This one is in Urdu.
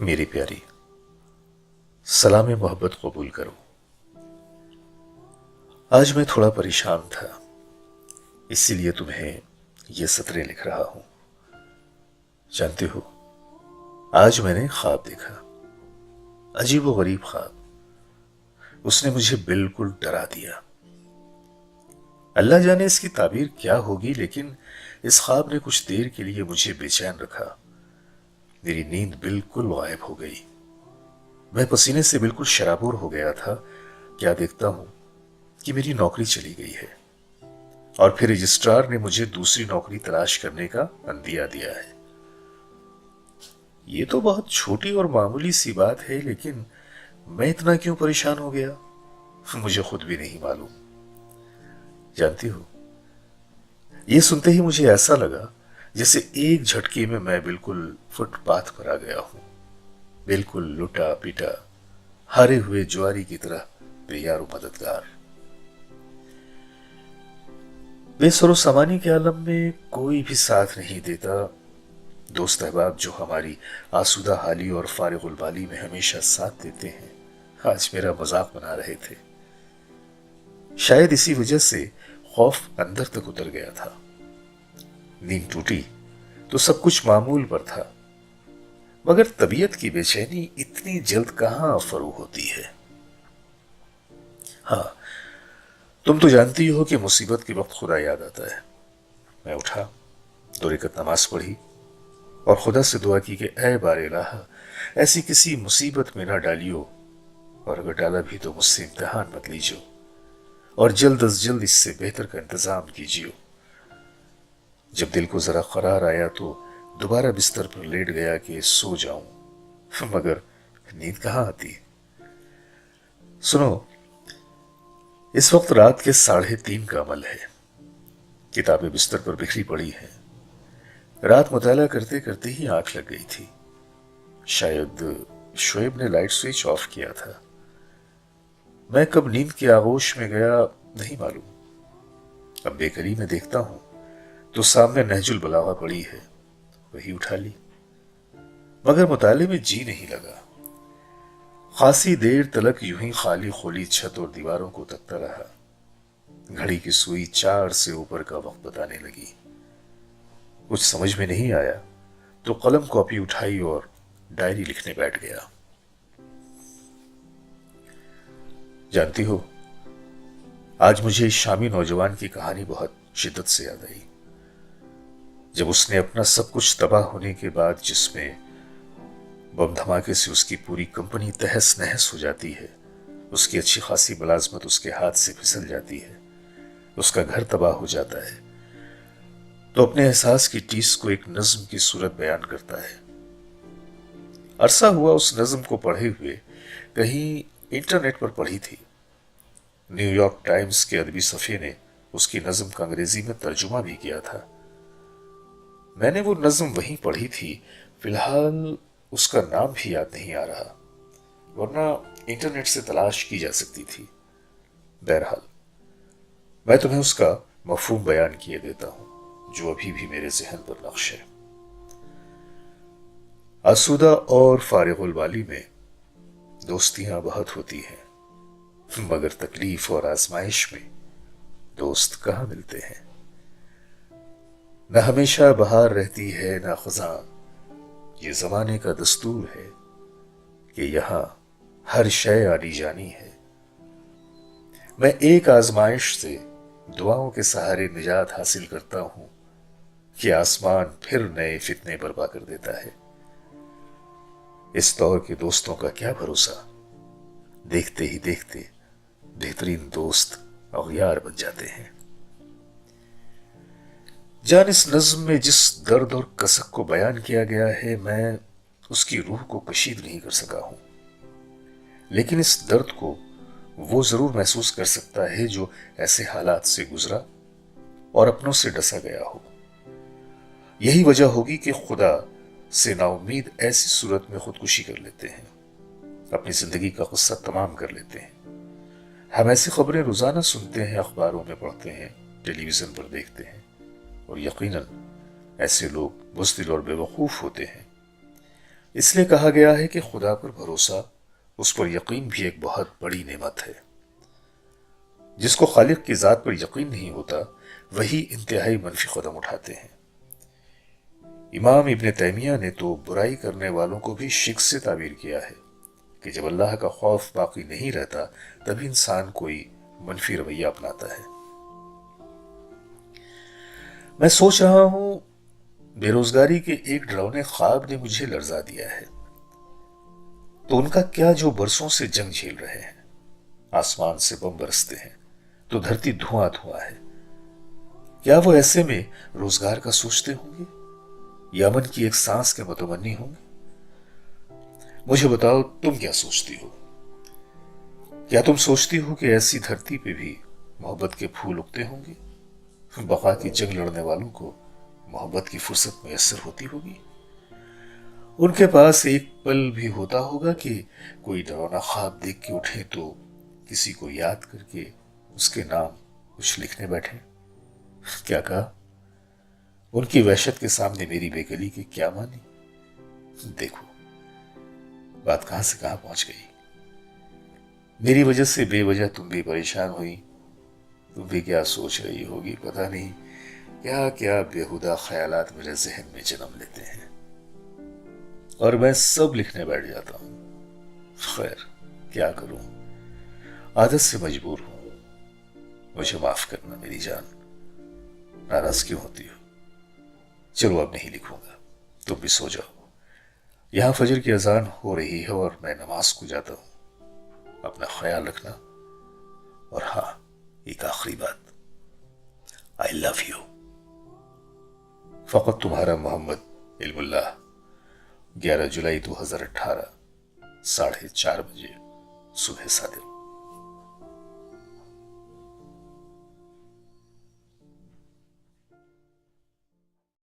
میری پیاری، سلام محبت قبول کرو۔ آج میں تھوڑا پریشان تھا، اسی لیے تمہیں یہ سطریں لکھ رہا ہوں۔ جانتے ہو، آج میں نے خواب دیکھا، عجیب و غریب خواب۔ اس نے مجھے بالکل ڈرا دیا۔ اللہ جانے اس کی تعبیر کیا ہوگی، لیکن اس خواب نے کچھ دیر کے لیے مجھے بے چین رکھا۔ میری نیند بالکل غائب ہو گئی۔ میں پسینے سے بالکل شرابور ہو گیا تھا۔ کیا دیکھتا ہوں کہ میری نوکری چلی گئی ہے، اور پھر رجسٹرار نے مجھے دوسری نوکری تلاش کرنے کا عندیہ دیا ہے۔ یہ تو بہت چھوٹی اور معمولی سی بات ہے، لیکن میں اتنا کیوں پریشان ہو گیا مجھے خود بھی نہیں معلوم۔ جانتی ہو، یہ سنتے ہی مجھے ایسا لگا جیسے ایک جھٹکے میں بالکل فٹ پاتھ پر آ گیا ہوں، بالکل لٹا پیٹا، ہارے ہوئے جواری کی طرح بے یار و مددگار۔ بے سر و سامانی کے عالم میں کوئی بھی ساتھ نہیں دیتا۔ دوست احباب جو ہماری آسودہ حالی اور فارغ البالی میں ہمیشہ ساتھ دیتے ہیں، آج میرا مذاق بنا رہے تھے۔ شاید اسی وجہ سے خوف اندر تک اتر گیا تھا۔ نیند ٹوٹی تو سب کچھ معمول پر تھا، مگر طبیعت کی بے چینی اتنی جلد کہاں فروغ ہوتی ہے۔ ہاں، تم تو جانتی ہو کہ مصیبت کے وقت خدا یاد آتا ہے۔ میں اٹھا، 2 رکعت نماز پڑھی اور خدا سے دعا کی کہ اے بار الہ، ایسی کسی مصیبت میں نہ ڈالیو، اور اگر ڈالا بھی تو مجھ سے امتحان مت لیجو، اور جلد از جلد اس سے بہتر کا انتظام کیجیو۔ جب دل کو ذرا قرار آیا تو دوبارہ بستر پر لیٹ گیا کہ سو جاؤں، مگر نیند کہاں آتی۔ سنو، اس وقت رات کے 3:30 کا عمل ہے۔ کتابیں بستر پر بکھری پڑی ہیں۔ رات مطالعہ کرتے کرتے ہی آنکھ لگ گئی تھی۔ شاید شعیب نے لائٹ سوئچ آف کیا تھا۔ میں کب نیند کی آغوش میں گیا نہیں معلوم۔ اب بے قلی میں دیکھتا ہوں تو سامنے نہج البلاغہ پڑی ہے، وہی اٹھا لی، مگر مطالعے میں جی نہیں لگا۔ خاصی دیر تلک یوں ہی خالی خولی چھت اور دیواروں کو تکتا رہا۔ گھڑی کی سوئی 4 سے اوپر کا وقت بتانے لگی۔ کچھ سمجھ میں نہیں آیا تو قلم کاپی اٹھائی اور ڈائری لکھنے بیٹھ گیا۔ جانتی ہو، آج مجھے اس شامی نوجوان کی کہانی بہت شدت سے یاد آئی۔ جب اس نے اپنا سب کچھ تباہ ہونے کے بعد، جس میں بم دھماکے سے اس کی پوری کمپنی تہس نہس ہو جاتی ہے، اس کی اچھی خاصی ملازمت اس کے ہاتھ سے پھسل جاتی ہے، اس کا گھر تباہ ہو جاتا ہے، تو اپنے احساس کی ٹیس کو ایک نظم کی صورت بیان کرتا ہے۔ عرصہ ہوا اس نظم کو پڑھے ہوئے، کہیں انٹرنیٹ پر پڑھی تھی۔ نیو یارک ٹائمز کے ادبی صفحے نے اس کی نظم کا انگریزی میں ترجمہ بھی کیا تھا۔ میں نے وہ نظم وہیں پڑھی تھی، فی الحال اس کا نام بھی یاد نہیں آ رہا، ورنہ انٹرنیٹ سے تلاش کی جا سکتی تھی۔ بہرحال میں تمہیں اس کا مفہوم بیان کیے دیتا ہوں جو ابھی بھی میرے ذہن پر نقش ہے۔ آسودہ اور فارغ البالی میں دوستیاں بہت ہوتی ہیں، مگر تکلیف اور آزمائش میں دوست کہاں ملتے ہیں۔ نہ ہمیشہ بہار رہتی ہے نہ خزاں، یہ زمانے کا دستور ہے کہ یہاں ہر شے آنی جانی ہے۔ میں ایک آزمائش سے دعاؤں کے سہارے نجات حاصل کرتا ہوں کہ آسمان پھر نئے فتنے برپا کر دیتا ہے۔ اس دور کے دوستوں کا کیا بھروسہ، دیکھتے ہی دیکھتے بہترین دوست اغیار بن جاتے ہیں۔ جان، اس نظم میں جس درد اور کسک کو بیان کیا گیا ہے، میں اس کی روح کو کشید نہیں کر سکا ہوں، لیکن اس درد کو وہ ضرور محسوس کر سکتا ہے جو ایسے حالات سے گزرا اور اپنوں سے ڈسا گیا ہو۔ یہی وجہ ہوگی کہ خدا سے نا امید ایسی صورت میں خودکشی کر لیتے ہیں، اپنی زندگی کا قصہ تمام کر لیتے ہیں۔ ہم ایسی خبریں روزانہ سنتے ہیں، اخباروں میں پڑھتے ہیں، ٹیلی ویژن پر دیکھتے ہیں، اور یقیناً ایسے لوگ بزدل اور بے وقوف ہوتے ہیں۔ اس لیے کہا گیا ہے کہ خدا پر بھروسہ، اس پر یقین بھی ایک بہت بڑی نعمت ہے۔ جس کو خالق کی ذات پر یقین نہیں ہوتا وہی انتہائی منفی قدم اٹھاتے ہیں۔ امام ابن تیمیہ نے تو برائی کرنے والوں کو بھی شرک سے تعبیر کیا ہے کہ جب اللہ کا خوف باقی نہیں رہتا تبھی انسان کوئی منفی رویہ اپناتا ہے۔ میں سوچ رہا ہوں بے روزگاری کے ایک ڈراؤنے خواب نے مجھے لرزا دیا ہے، تو ان کا کیا جو برسوں سے جنگ جھیل رہے ہیں، آسمان سے بم برستے ہیں تو دھرتی دھواں دھواں ہے، کیا وہ ایسے میں روزگار کا سوچتے ہوں گے یا امن کی ایک سانس کے متمنی ہوں گے؟ مجھے بتاؤ تم کیا سوچتی ہو؟ کیا تم سوچتی ہو کہ ایسی دھرتی پہ بھی محبت کے پھول اگتے ہوں گے؟ بقا کی جنگ لڑنے والوں کو محبت کی فرصت میسر ہوتی ہوگی؟ ان کے پاس ایک پل بھی ہوتا ہوگا کہ کوئی ڈراؤنا خواب دیکھ کے اٹھے تو کسی کو یاد کر کے اس کے نام کچھ لکھنے بیٹھے؟ کیا کہا؟ ان کی وحشت کے سامنے میری بے گلی کی کیا مانی؟ دیکھو بات کہاں سے کہاں پہنچ گئی۔ میری وجہ سے بے وجہ تم بھی پریشان ہوئی، تم بھی کیا سوچ رہی ہوگی، پتہ نہیں کیا کیا بےہودہ خیالات میرے ذہن میں جنم لیتے ہیں اور میں سب لکھنے بیٹھ جاتا ہوں۔ خیر کیا کروں، عادت سے مجبور ہوں، مجھے معاف کرنا میری جان، ناراض کیوں ہوتی ہو؟ چلو اب نہیں لکھوں گا، تم بھی سو جاؤ، یہاں فجر کی اذان ہو رہی ہے اور میں نماز کو جاتا ہوں۔ اپنا خیال رکھنا، اور ہاں ایک آخری بات، آئی لو یو۔ فقط تمہارا محمد علم اللہ، 11 جولائی 2018، 4:30 بجے صبح صادق۔